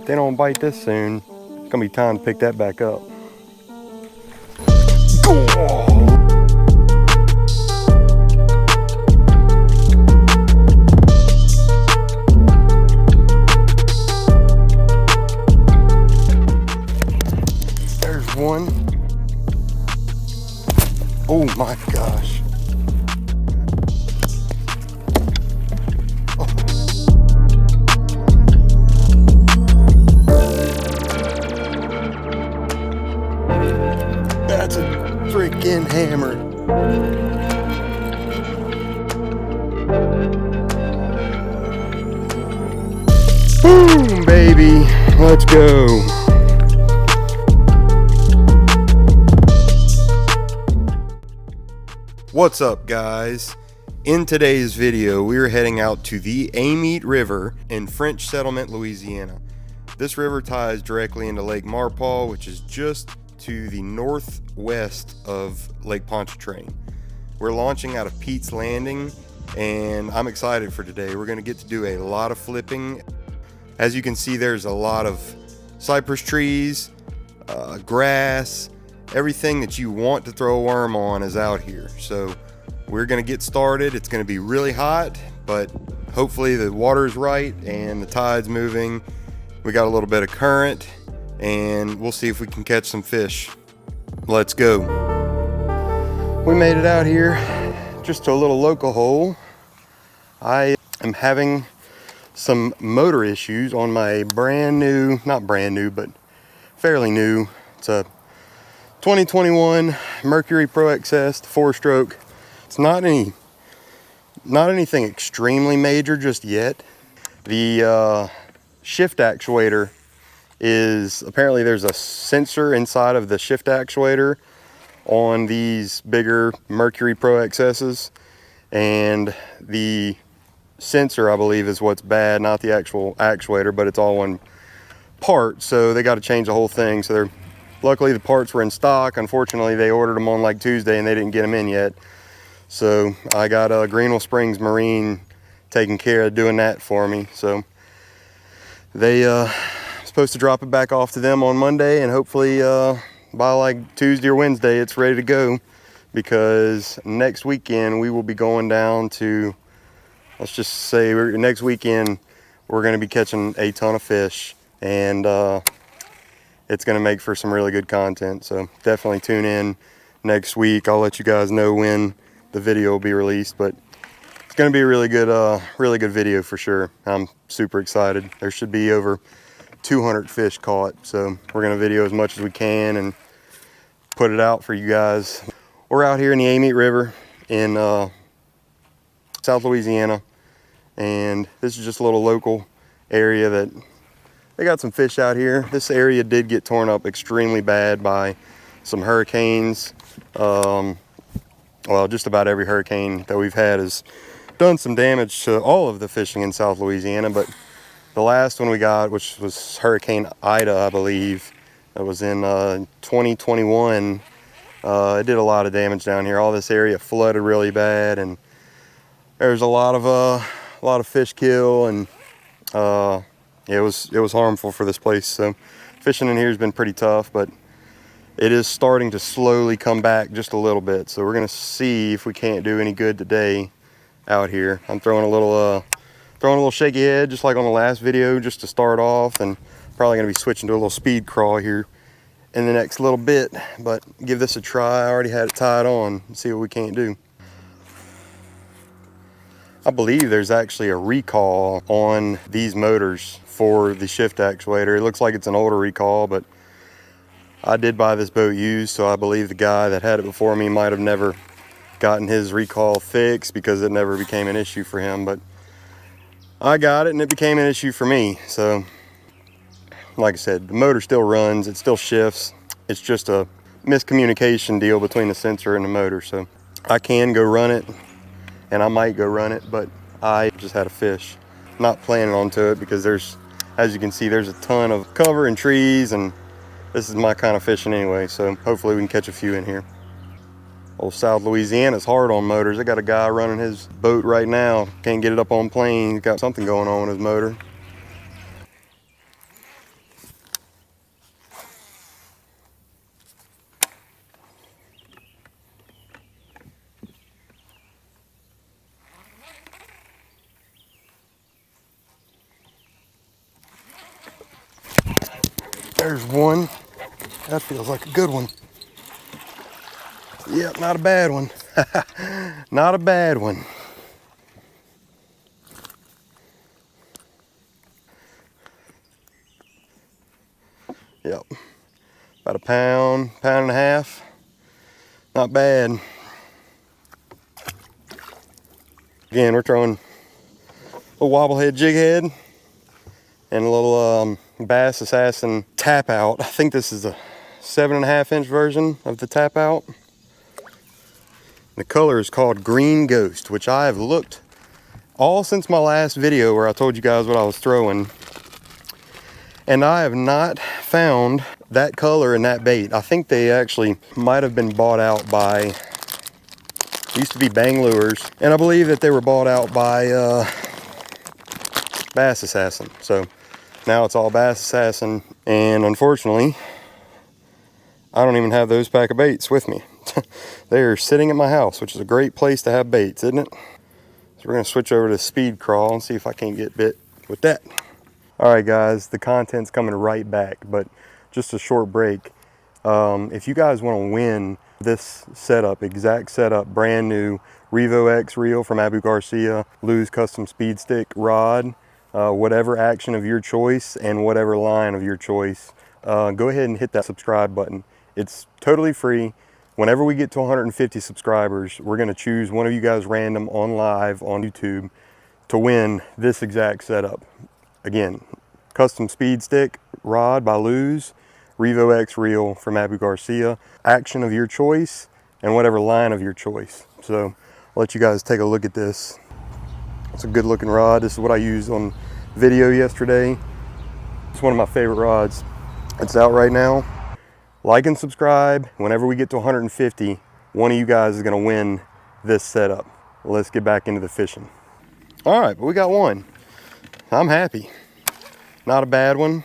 they don't bite this soon, it's gonna be time to pick that back up. There's one. Oh my gosh. That's a freaking hammer. Boom, baby. Let's go. What's up, guys? In today's video, we are heading out to the Amite River in French Settlement, Louisiana. This river ties directly into Lake Marpole, which is just to the northwest of Lake Pontchartrain. We're launching out of Pete's Landing, and I'm excited for today. We're going to get to do a lot of flipping. As you can see, there's a lot of cypress trees, grass, everything that you want to throw a worm on is out here. So we're going to get started. It's going to be really hot, but hopefully the water is right and the tide's moving. We got a little bit of current, and we'll see if we can catch some fish. Let's go. We made it out here just to a little local hole. I am having some motor issues on my brand new, not brand new, but fairly new. It's a 2021 Mercury Pro XS 4-stroke. It's not anything extremely major just yet. The shift actuator is, apparently there's a sensor inside of the shift actuator on these bigger Mercury Pro XS's, and the sensor, I believe, is what's bad, not the actual actuator, but it's all one part, so they got to change the whole thing. So they're, luckily the parts were in stock. Unfortunately, they ordered them on like Tuesday and they didn't get them in yet. So I got Greenville Springs Marine taking care of doing that for me. So they supposed to drop it back off to them on Monday, and hopefully by like Tuesday or Wednesday it's ready to go, because next weekend we will be going down to, let's just say next weekend we're going to be catching a ton of fish, and it's going to make for some really good content. So definitely tune in next week. I'll let you guys know when the video will be released, but it's going to be a really good video for sure. I'm super excited. There should be over 200 fish caught, so we're going to video as much as we can and put it out for you guys. We're out here in the Amite River in South Louisiana, and this is just a little local area that they got some fish out here. This area did get torn up extremely bad by some hurricanes. Well, just about every hurricane that we've had has done some damage to all of the fishing in South Louisiana, but the last one we got, which was Hurricane Ida, I believe, that was in 2021, it did a lot of damage down here. All this area flooded really bad, and there's a lot of fish kill, and it was harmful for this place. So fishing in here has been pretty tough, but it is starting to slowly come back just a little bit. So we're gonna see if we can't do any good today out here. I'm throwing a little shaky head, just like on the last video, just to start off, and probably gonna be switching to a little speed craw here in the next little bit, but give this a try. I already had it tied on. See what we can't do. I believe there's actually a recall on these motors for the shift actuator. It looks like it's an older recall, but I did buy this boat used, so I believe the guy that had it before me might have never gotten his recall fixed, because it never became an issue for him. But I got it and it became an issue for me. So like I said, the motor still runs, it still shifts. It's just a miscommunication deal between the sensor and the motor. So I can go run it, and I might go run it, but I just had a fish. Not planning on to it, because there's, as you can see, there's a ton of cover and trees, and this is my kind of fishing anyway, so hopefully we can catch a few in here. Old South Louisiana's hard on motors. I got a guy running his boat right now. Can't get it up on plane. He's got something going on with his motor. There's one. That feels like a good one. Yep, not a bad one. Not a bad one. Yep. About a pound, pound and a half. Not bad. Again, we're throwing a wobblehead jig head and a little bass assassin tap out. I think this is a 7.5-inch version of the tap out. The color is called Green Ghost, which I have looked all since my last video where I told you guys what I was throwing, and I have not found that color in that bait. I think they actually might have been bought out by, used to be Bang Lures, and I believe that they were bought out by Bass Assassin. So now it's all Bass Assassin, and unfortunately I don't even have those pack of baits with me. They are sitting at my house, which is a great place to have baits, isn't it? So we're gonna switch over to speed crawl and see if I can't get bit with that. All right guys, the content's coming right back, but just a short break. If you guys want to win this setup, exact setup, brand new Revo X reel from Abu Garcia, Lou's custom speed stick rod, whatever action of your choice and whatever line of your choice, go ahead and hit that subscribe button. It's totally free. Whenever we get to 150 subscribers, we're going to choose one of you guys random on live on YouTube to win this exact setup. Again, custom speed stick rod by Lou's, Revo X reel from Abu Garcia, action of your choice and whatever line of your choice. So I'll let you guys take a look at this. It's a good looking rod. This is what I used on video yesterday. It's one of my favorite rods. It's out right now. Like and subscribe. Whenever we get to 150, one of you guys is going to win this setup. Let's get back into the fishing. All right, but we got one. I'm happy. Not a bad one.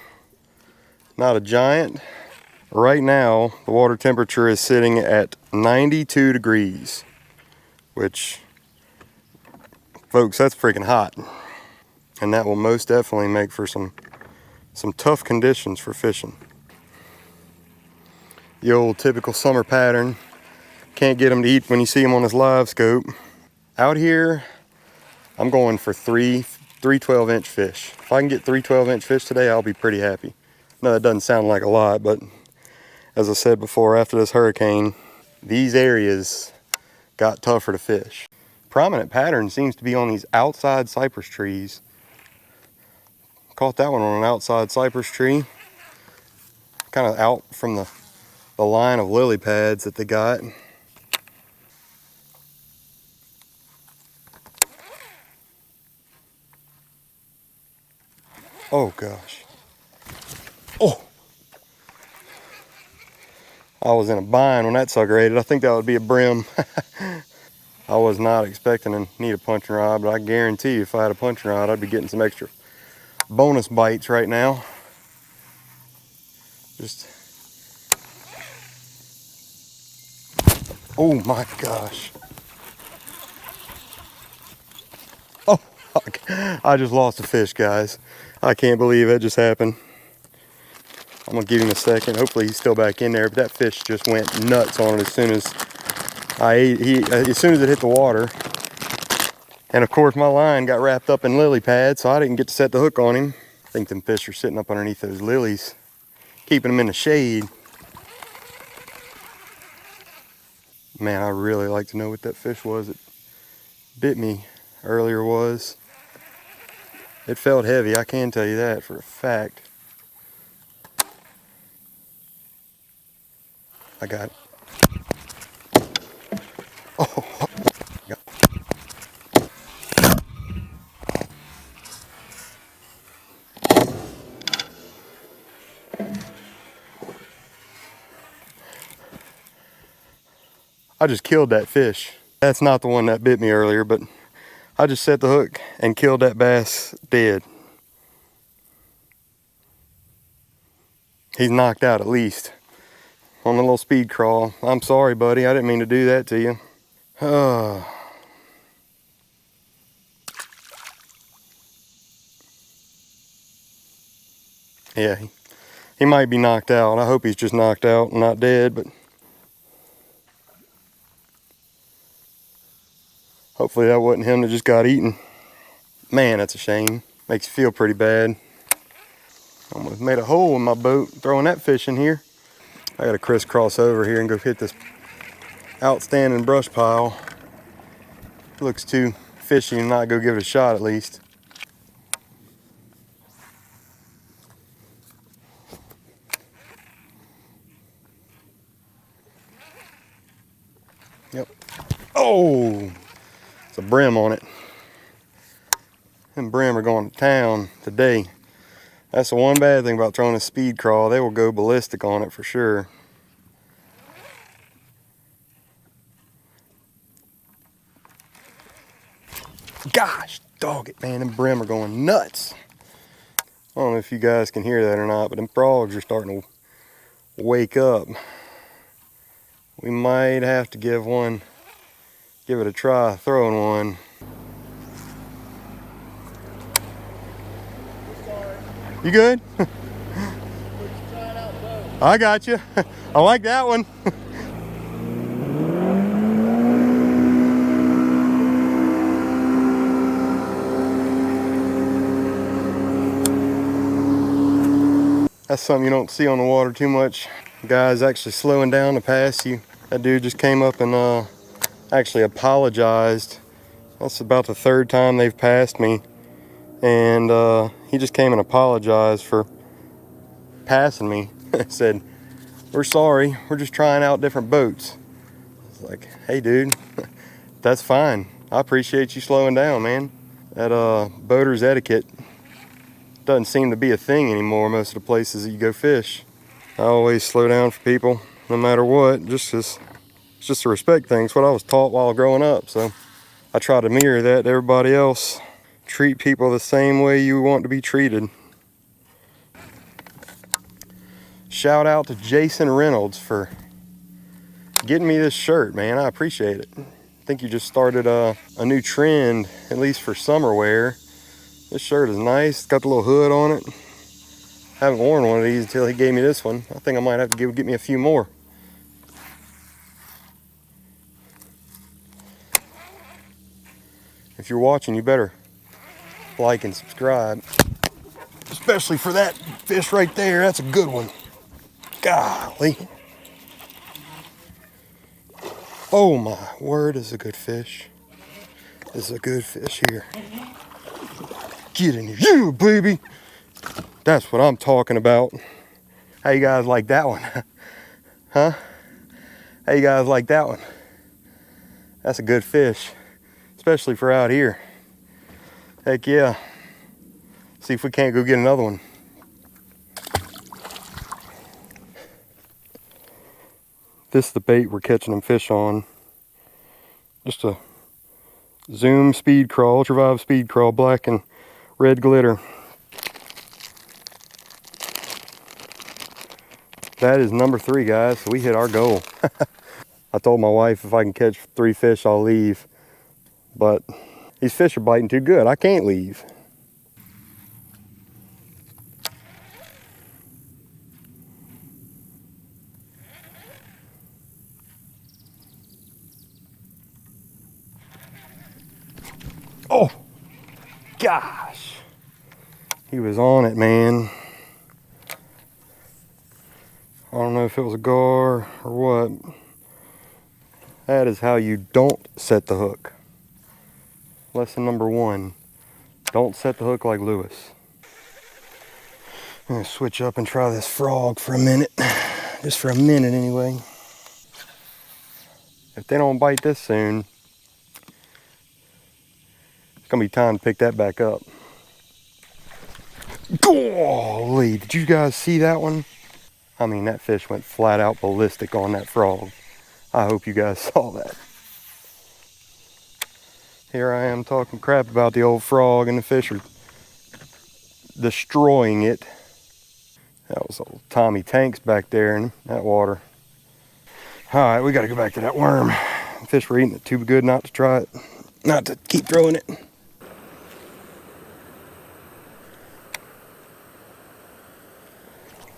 Not a giant. Right now, the water temperature is sitting at 92 degrees, which, folks, that's freaking hot. And that will most definitely make for some tough conditions for fishing. The old typical summer pattern. Can't get them to eat when you see them on this live scope. Out here, I'm going for three 12-inch fish. If I can get 3 12-inch fish today, I'll be pretty happy. No, that doesn't sound like a lot, but as I said before, after this hurricane, these areas got tougher to fish. Prominent pattern seems to be on these outside cypress trees. Caught that one on an outside cypress tree. Kind of out from the line of lily pads that they got. Oh gosh. Oh! I was in a bind when that sucker ate it. I think that would be a brim. I was not expecting to need a punching rod, but I guarantee you if I had a punching rod, I'd be getting some extra bonus bites right now. Just, oh my gosh. Oh, I just lost a fish, guys. I can't believe it just happened. I'm gonna give him a second. Hopefully he's still back in there, but that fish just went nuts on it as soon as as soon as it hit the water. And of course my line got wrapped up in lily pads, so I didn't get to set the hook on him. I think them fish are sitting up underneath those lilies, keeping them in the shade. Man, I really like to know what that fish was that bit me earlier was. It felt heavy, I can tell you that for a fact. I got it. Oh, got it. I just killed that fish. That's not the one that bit me earlier, but I just set the hook and killed that bass dead. He's knocked out at least on the little speed crawl. I'm sorry, buddy. I didn't mean to do that to you. Yeah, He might be knocked out. I hope he's just knocked out and not dead, but hopefully that wasn't him that just got eaten. Man, that's a shame. Makes you feel pretty bad. Almost made a hole in my boat throwing that fish in here. I gotta crisscross over here and go hit this outstanding brush pile. Looks too fishy and not go give it a shot at least. Yep. Oh, it's a brim on it. Them brim are going to town today. That's the one bad thing about throwing a speed crawl. They will go ballistic on it for sure. Gosh, dog it, man. Them brim are going nuts. I don't know if you guys can hear that or not, but them frogs are starting to wake up. We might have to give it a try throwing one. You good? I got you. I like that one. That's something you don't see on the water too much. Guys actually slowing down to pass you. That dude just came up and actually apologized. That's about the third time they've passed me. And he just came and apologized for passing me. Said, "We're sorry, we're just trying out different boats." It's like, hey dude, that's fine. I appreciate you slowing down, man. That boater's etiquette doesn't seem to be a thing anymore most of the places that you go fish. I always slow down for people, no matter what, it's just a respect thing. It's what I was taught while growing up, so I try to mirror that to everybody else. Treat people the same way you want to be treated. Shout out to Jason Reynolds for getting me this shirt, man. I appreciate it. I think you just started a new trend, at least for summer wear. This shirt is nice. It's got the little hood on it. I haven't worn one of these until he gave me this one. I think I might have to get me a few more. If you're watching, you better like and subscribe. Especially for that fish right there. That's a good one. Golly. Oh my word, is a good fish. This is a good fish here. Get in here, yeah, baby. That's what I'm talking about. How you guys like that one? Huh? How you guys like that one? That's a good fish, especially for out here. Heck yeah. See if we can't go get another one. This is the bait we're catching them fish on. Just a Zoom speed crawl, Ultra Vibe speed crawl, black and red glitter. That is number 3, guys, so we hit our goal. I told my wife if I can catch 3 fish, I'll leave. But these fish are biting too good. I can't leave. Oh, gosh. He was on it, man. I don't know if it was a gar or what. That is how you don't set the hook. Lesson number 1. Don't set the hook like Lewis. I'm gonna switch up and try this frog for a minute. Just for a minute anyway. If they don't bite this soon, it's gonna be time to pick that back up. Golly, did you guys see that one? I mean, that fish went flat out ballistic on that frog. I hope you guys saw that. Here I am talking crap about the old frog and the fish are destroying it. That was old Tommy Tanks back there in that water. All right, we gotta go back to that worm. The fish were eating it too good not to try it, not to keep throwing it.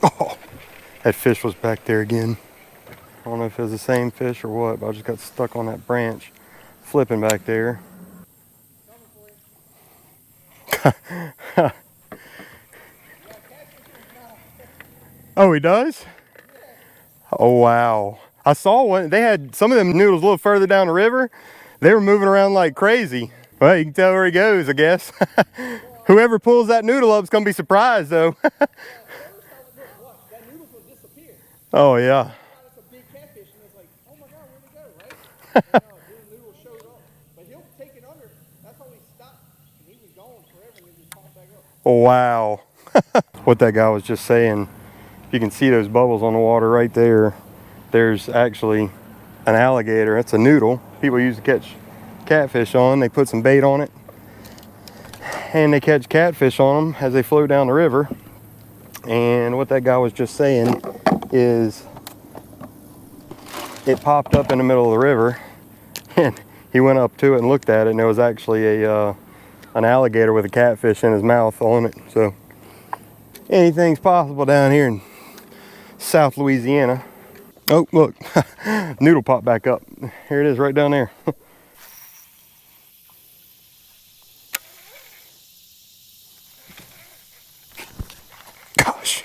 Oh, That fish was back there again. I don't know if it was the same fish or what, but I just got stuck on that branch, flipping back there. Oh, he does? Oh, wow. I saw one. They had some of them noodles a little further down the river. They were moving around like crazy. Well, you can tell where he goes, I guess. Whoever pulls that noodle up is going to be surprised, though. Oh, yeah. It's a big catfish, and it's like, oh my God, where'd it go, right? And the noodle showed up. But he'll take it under. That's how he stopped. And he was gone forever, and then just popped back up. Oh, wow. What that guy was just saying, you can see those bubbles on the water right there. There's actually an alligator. That's a noodle people use to catch catfish on. They put some bait on it, and they catch catfish on them as they float down the river. And what that guy was just saying is it popped up in the middle of the river, and he went up to it and looked at it, and there was actually an alligator with a catfish in his mouth on it. So anything's possible down here in South Louisiana. Oh, look, noodle popped back up. Here it is right down there. Gosh,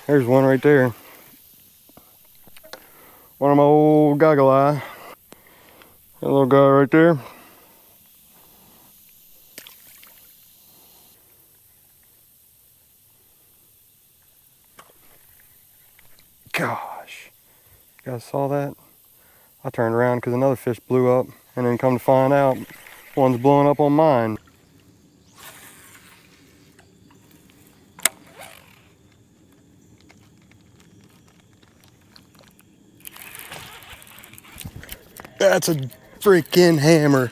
there's one right there. One of my old goggle eye. That little guy right there. Gosh, you guys saw that? I turned around because another fish blew up, and then come to find out, one's blowing up on mine. That's a freaking hammer.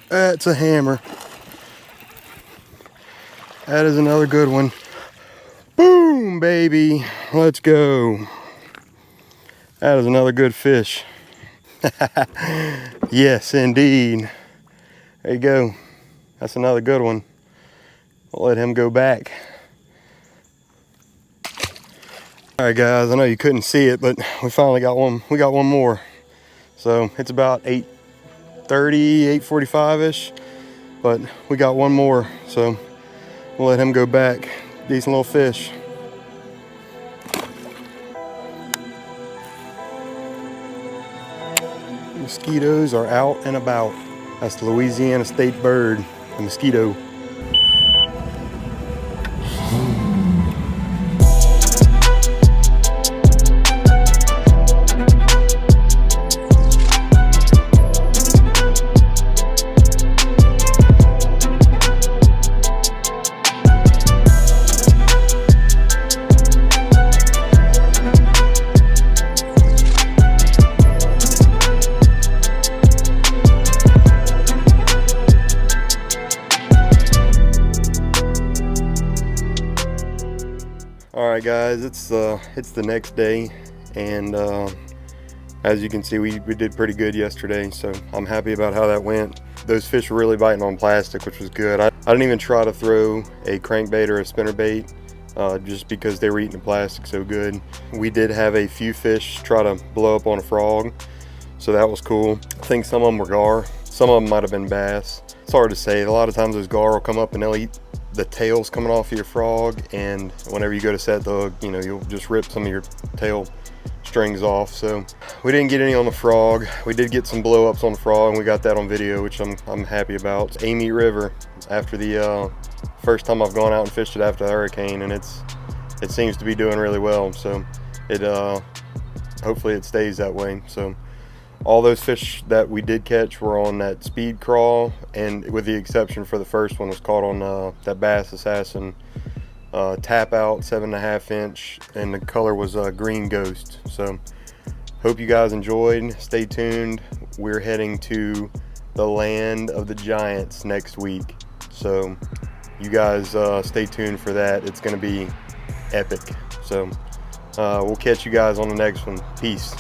That's a hammer. That is another good one. Boom, baby. Let's go. That is another good fish. Yes, indeed. There you go. That's another good one. I'll let him go back. All right, guys, I know you couldn't see it, but we finally got one. We got one more. So it's about 8:30, 8:45-ish, but we got one more. So we'll let him go back. Decent little fish. Mosquitoes are out and about. That's the Louisiana state bird, the mosquito. Alright guys, it's the next day, and as you can see, we did pretty good yesterday, so I'm happy about how that went. Those fish were really biting on plastic, which was good. I didn't even try to throw a crankbait or a spinnerbait just because they were eating the plastic so good. We did have a few fish try to blow up on a frog, so that was cool. I think some of them were gar, some of them might have been bass. It's hard to say. A lot of times those gar will come up and they'll eat the tails coming off of your frog, and whenever you go to set the hook, you know, you'll just rip some of your tail strings off. So we didn't get any on the frog. We did get some blow ups on the frog, and we got that on video, which I'm happy about. It's Amite River, after the first time I've gone out and fished it after the hurricane, and it seems to be doing really well. So it hopefully it stays that way. So all those fish that we did catch were on that speed craw, and with the exception for the first one was caught on that bass assassin tapout, 7.5 inch, and the color was green ghost. So hope you guys enjoyed. Stay tuned. We're heading to the land of the giants next week, so you guys stay tuned for that. It's going to be epic. So we'll catch you guys on the next one. Peace.